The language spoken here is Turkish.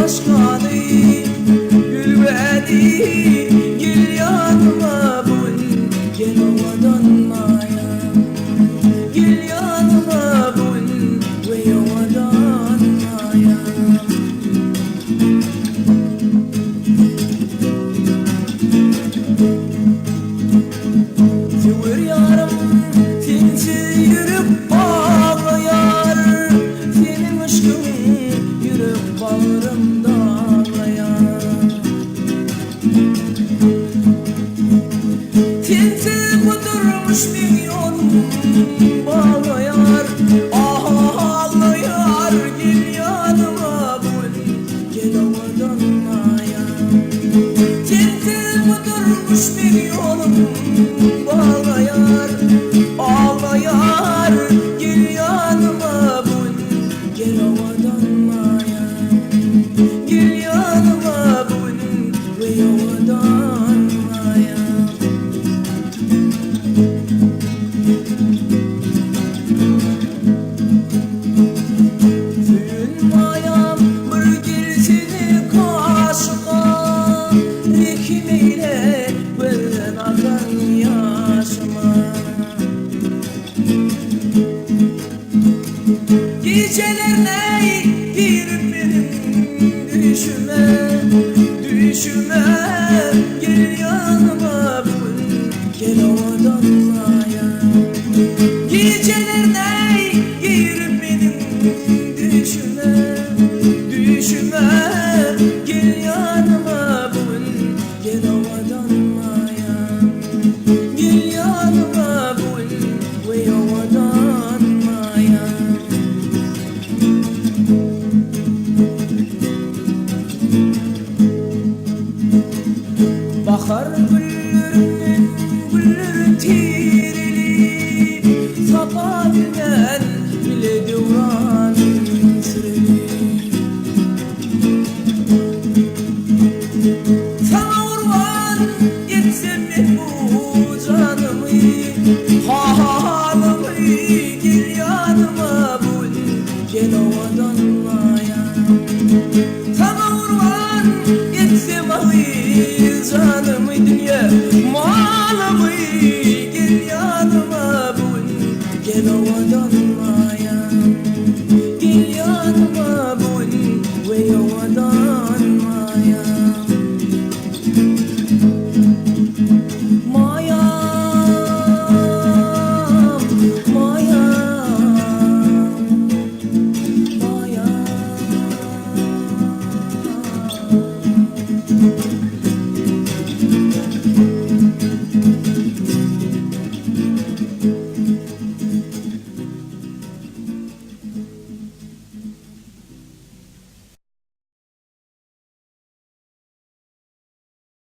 başkanı gül beni gel yanıma bul gel ovadan maya gel yanıma bul ve ovadan maya Tevir yarım tinci yürüp ağlayar senin aşkın yürüp bağrımda ağlayar tinci kudurmuş bir yolum bağlayar ağlayar gel yanıma bul gel ovadan maya tinci kudurmuş bir yolum bağlayar ağlayar gel yanıma bul gel ovadan maya gel yanıma bul ve ovadan maya Suyun mayam bir girsini kaşıma Rekimeyle ben akan yaşıma Geceler ne girin benim düşüme Düşüme gel yanıma bul gel ovadan maya Geceler ne girin benim düşüme Düşüme gel yanıma bul gel ovadan maya Gel yanıma bul ve ovadan maya Bahar güllerinin gülleri tirili Sabah günden bile devran süreli Sana urvan etsem ben bu canımı Halımı gel yanıma bul gel ovadan maya Sana urvan etsem canımı dünya malımı gel yanıma bul gel ovadan maya gel yanıma bul ve ovadan maya Mayam mayam mayam